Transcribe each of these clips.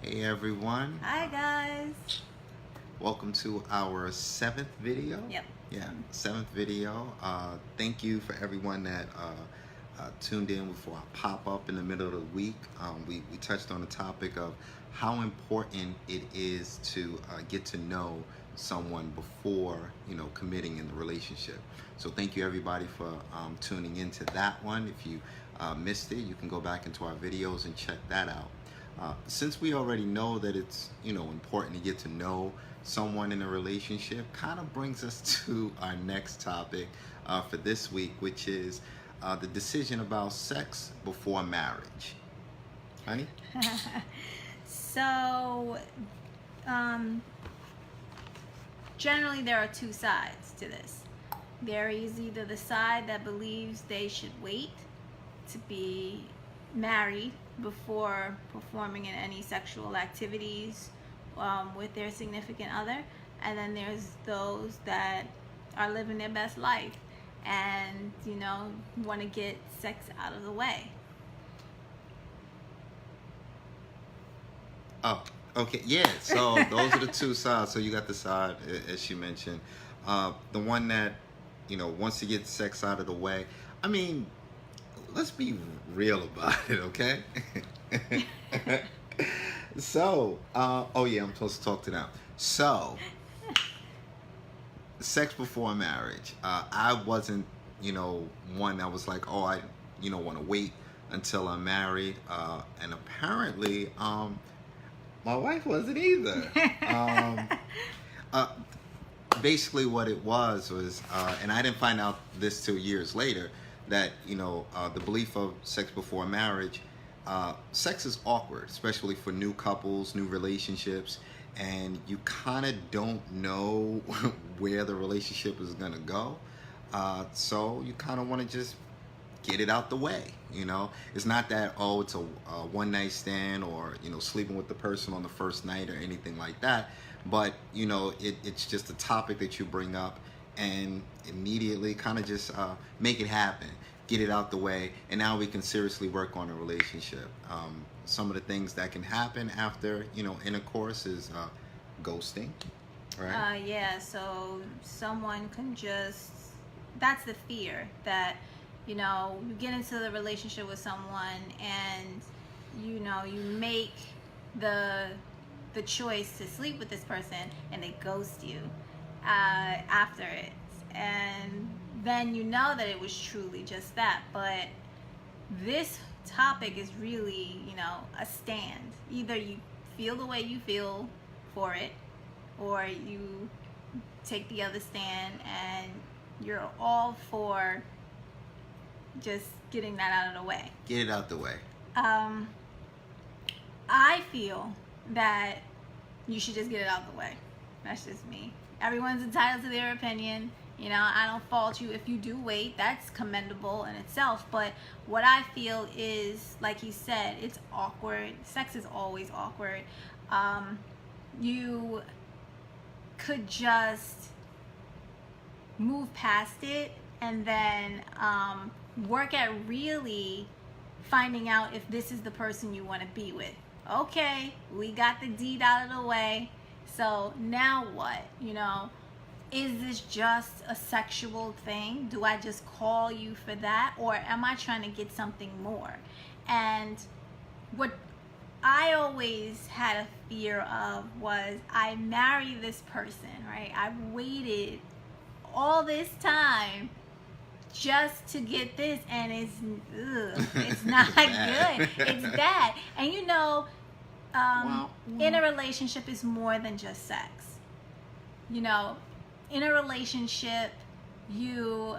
Hey everyone, Hi guys. welcome to our seventh video. Yep. Yeah, seventh video. Thank you for everyone that tuned in before I pop up in the middle of the week. We touched on the topic of how important it is to get to know someone before committing in the relationship. So thank you everybody for tuning into that one. If you missed it, you can go back into our videos and check that out. Since we already know that it's important to get to know someone in a relationship, kind of brings us to our next topic for this week, which is the decision about sex before marriage. Honey? So, generally there are two sides to this. There is either the side that believes they should wait to be married before performing in any sexual activities with their significant other, and then there's those that are living their best life and want to get sex out of the way. Oh, okay, yeah. So those are the two sides. So you got the side, as she mentioned, the one that wants to get sex out of the way. I mean, let's be real about it, okay? So, oh yeah, I'm supposed to talk to them. So, sex before marriage. I wasn't, one that was like, oh, I, want to wait until I'm married. And apparently, my wife wasn't either. Basically, what it was, and I didn't find out this till years later, that the belief of sex before marriage, sex is awkward, especially for new couples, new relationships, and you kind of don't know where the relationship is gonna go. So you kind of want to just get it out the way. It's not that it's a one night stand or sleeping with the person on the first night or anything like that, but it's just a topic that you bring up and immediately kind of just make it happen, get it out the way, and now we can seriously work on a relationship. Some of the things that can happen after intercourse is ghosting, right? Yeah, so someone can just, that's the fear that you get into the relationship with someone and you make the choice to sleep with this person and they ghost you after it, and then that it was truly just that. But this topic is really a stand. Either you feel the way you feel for it, or you take the other stand and you're all for just getting that out of the way. Get it out the way. I feel that you should just get it out the way. That's just me. Everyone's entitled to their opinion. I don't fault you if you do wait. That's commendable in itself. But what I feel is, like he said, it's awkward. Sex is always awkward. You could just move past it and then work at really finding out if this is the person you want to be with. Okay, we got the deed out of the way. So now what? Is this just a sexual thing? Do I just call you for that? Or am I trying to get something more? And what I always had a fear of was, I marry this person, right? I've waited all this time just to get this, and it's not good. It's bad. And in a relationship is more than just sex. In a relationship, you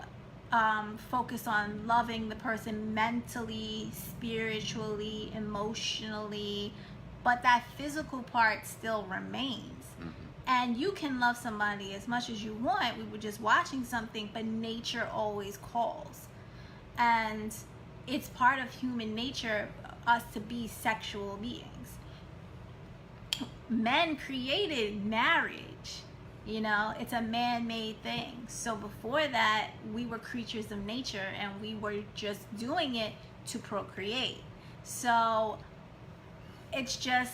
focus on loving the person mentally, spiritually, emotionally, but that physical part still remains. And you can love somebody as much as you want. We were just watching something, but nature always calls. And it's part of human nature, us to be sexual beings. Men created marriage. It's a man-made thing. So before that, we were creatures of nature and we were just doing it to procreate. So it's just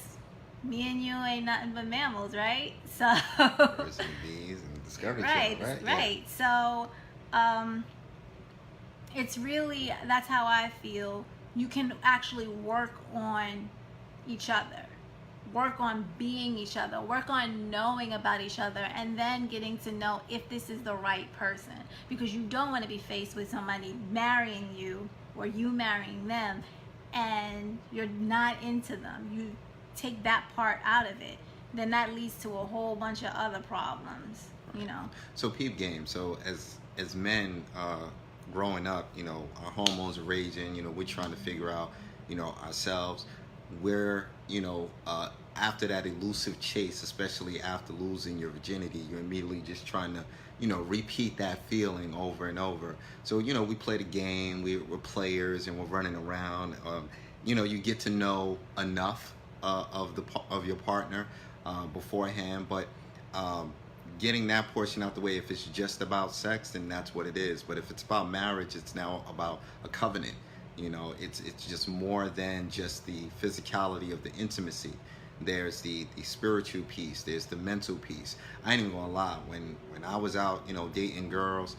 me and you ain't nothing but mammals, right? So Birds and bees and Discovery right, Channel, right? right. So it's really, that's how I feel. You can actually work on each other, work on being each other, work on knowing about each other, and then getting to know if this is the right person, because you don't want to be faced with somebody marrying you or you marrying them and you're not into them. You take that part out of it, then that leads to a whole bunch of other problems, you know. So peep game. So as men, growing up, you know, our hormones are raging. You know, we're trying to figure out, you know, ourselves. We're, you know, after that elusive chase, especially after losing your virginity, you're immediately just trying to, you know, repeat that feeling over and over. So, you know, we play the game. We're players and we're running around. You know, you get to know enough of your partner beforehand, but getting that portion out the way, if it's just about sex, then that's what it is. But if it's about marriage, it's now about a covenant. You know, it's just more than just the physicality of the intimacy. There's the spiritual piece. There's the mental piece. I ain't even gonna lie. When I was out, you know, dating girls,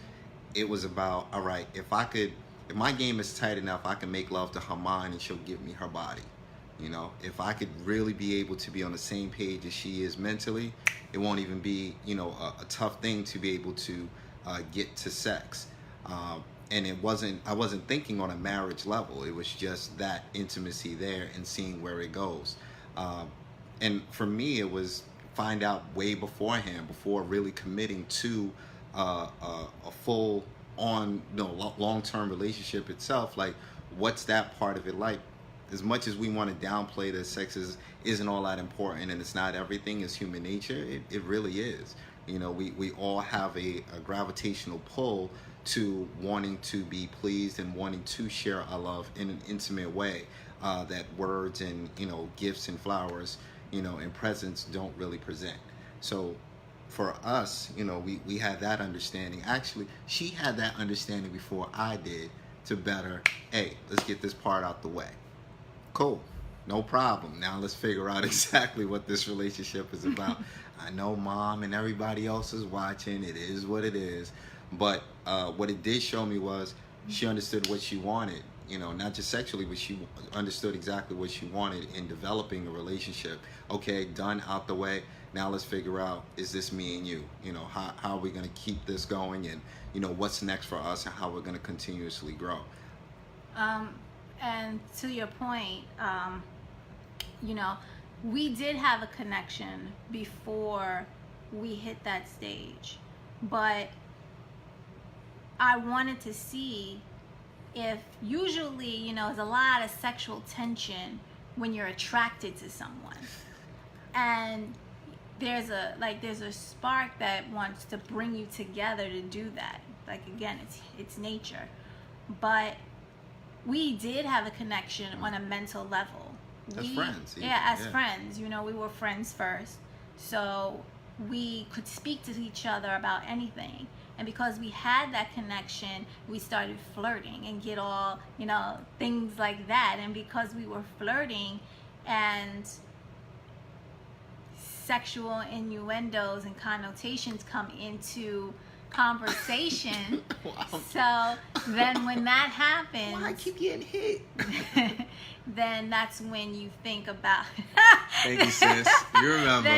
it was about, all right, if my game is tight enough, I can make love to her mind and she'll give me her body. You know, if I could really be able to be on the same page as she is mentally, it won't even be, you know, a tough thing to be able to get to sex. And I wasn't thinking on a marriage level. It was just that intimacy there and seeing where it goes. And for me, it was find out way beforehand, before really committing to a full on, you know, long-term relationship itself. Like, what's that part of it like? As much as we want to downplay that sex isn't all that important and it's not everything, it's human nature, it really is. You know, we all have a gravitational pull to wanting to be pleased and wanting to share our love in an intimate way that words and, you know, gifts and flowers, you know, and presents don't really present. So for us, you know, we had that understanding. Actually, she had that understanding before I did, to better, hey, let's get this part out the way. Cool, no problem. Now let's figure out exactly what this relationship is about. I know mom and everybody else is watching. It is what it is. But what it did show me was she understood what she wanted. You know, not just sexually, but she understood exactly what she wanted in developing a relationship. Okay, done, out the way. Now let's figure out, is this me and you? You know, how are we going to keep this going? And, you know, what's next for us and how we're going to continuously grow. And to your point, you know, we did have a connection before we hit that stage, but I wanted to see if, usually, you know, there's a lot of sexual tension when you're attracted to someone, and there's a spark that wants to bring you together to do that. Like, again, it's nature, but we did have a connection on a mental level. As friends. Friends. You know, we were friends first. So we could speak to each other about anything. And because we had that connection, we started flirting and get all, you know, things like that. And because we were flirting and sexual innuendos and connotations come into conversation. Wow. So then when that happens, why I keep getting hit? then that's when you think about Thank you, sis. You remember.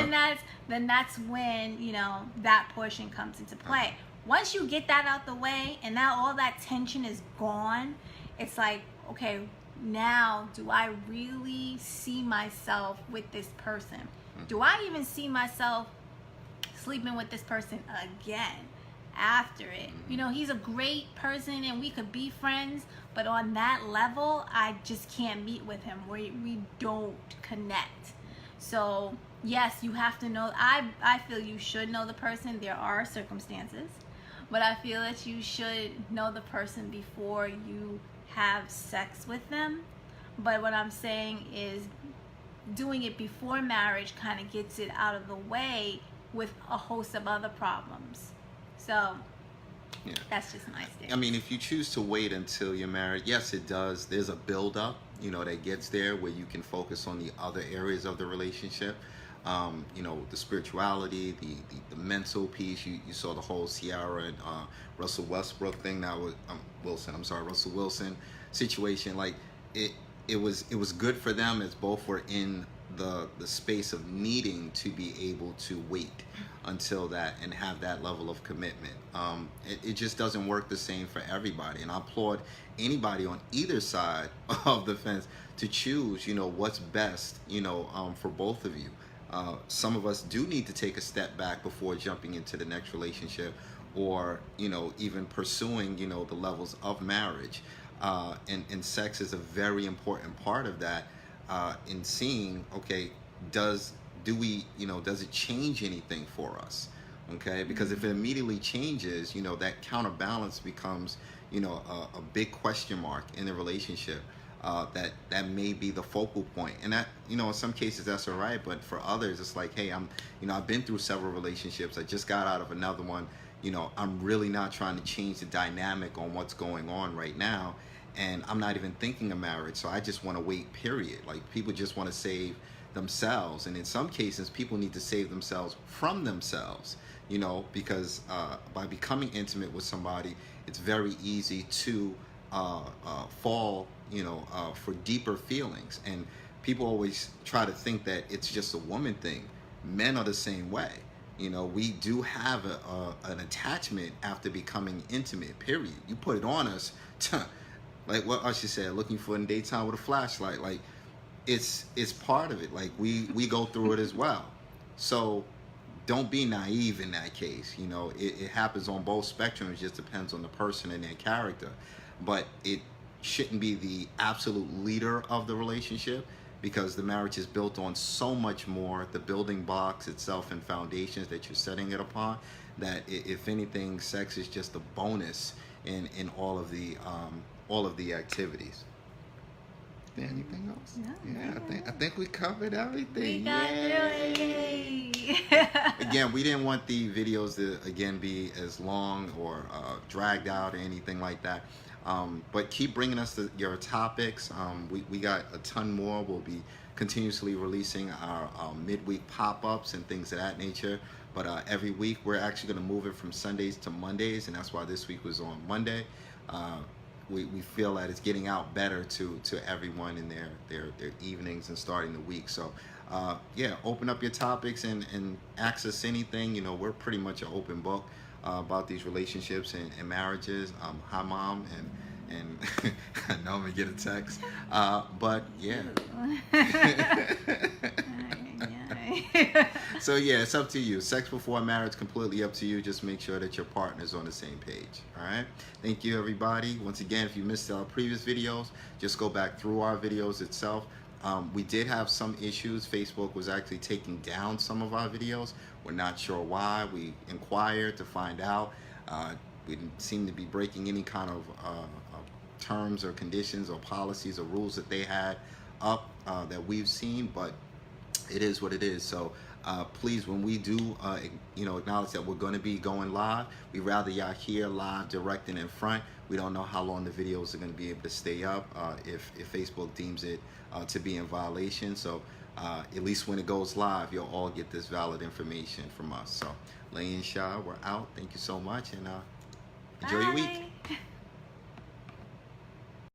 then that's when, you know, that portion comes into play. Once you get that out the way and now all that tension is gone, it's like, okay, now do I really see myself with this person? Do I even see myself sleeping with this person again after it? You know, he's a great person and we could be friends, but on that level, I just can't meet with him. We don't connect. So yes, you have to know. I feel you should know the person. There are circumstances, but I feel that you should know the person before you have sex with them. But what I'm saying is, doing it before marriage kind of gets it out of the way with a host of other problems. So yeah, that's just my stance. I mean, if you choose to wait until you're married, yes, it does. There's a build-up that gets there where you can focus on the other areas of the relationship. The spirituality, the mental piece. You saw the whole Ciara and Russell Westbrook thing. That was Russell Wilson situation. Like it was good for them as both were in the space of needing to be able to wait until that and have that level of commitment. It just doesn't work the same for everybody, and I applaud anybody on either side of the fence to choose what's best for both of you. Some of us do need to take a step back before jumping into the next relationship, or even pursuing the levels of marriage, and sex is a very important part of that, in seeing, okay, does it change anything for us? Okay, because if it immediately changes, that counterbalance becomes a big question mark in the relationship. That may be the focal point, and that in some cases that's all right, but for others it's like, hey, I've been through several relationships, I just got out of another one, I'm really not trying to change the dynamic on what's going on right now, and I'm not even thinking of marriage, so I just want to wait, period. Like, people just want to save themselves, and in some cases people need to save themselves from themselves, because by becoming intimate with somebody, it's very easy to fall for deeper feelings. And people always try to think that it's just a woman thing. Men are the same way. We do have an attachment after becoming intimate, period. You put it on us, like what Usher said, looking for in daytime with a flashlight. Like, it's part of it. Like, we go through it as well. So don't be naive in that case. It happens on both spectrums. It just depends on the person and their character. But it shouldn't be the absolute leader of the relationship, because the marriage is built on so much more, the building blocks itself and foundations that you're setting it upon, that if anything, sex is just a bonus in all of the activities. Anything else? No, Yeah, I think we covered everything. We got through it. Again, we didn't want the videos to be as long or dragged out or anything like that. But keep bringing us your topics. We got a ton more. We'll be continuously releasing our midweek pop-ups and things of that nature. But every week we're actually going to move it from Sundays to Mondays, and that's why this week was on Monday. We feel that it's getting out better to everyone in their evenings and starting the week. So open up your topics and access anything. We're pretty much an open book about these relationships and marriages. Hi, Mom, and I know I'm gonna get a text, but yeah. So yeah, it's up to you. Sex before marriage, completely up to you. Just make sure that your partner's on the same page. All right. Thank you, everybody. Once again, if you missed our previous videos, just go back through our videos itself. We did have some issues. Facebook was actually taking down some of our videos. We're not sure why. We inquired to find out. We didn't seem to be breaking any kind of terms or conditions or policies or rules that they had up that we've seen, but it is what it is. So please, when we do acknowledge that we're going to be going live, we rather y'all here live, direct and in front. We don't know how long the videos are going to be able to stay up if Facebook deems it to be in violation. So at least when it goes live, you'll all get this valid information from us. So Leia Sha, we're out. Thank you so much, and enjoy your week.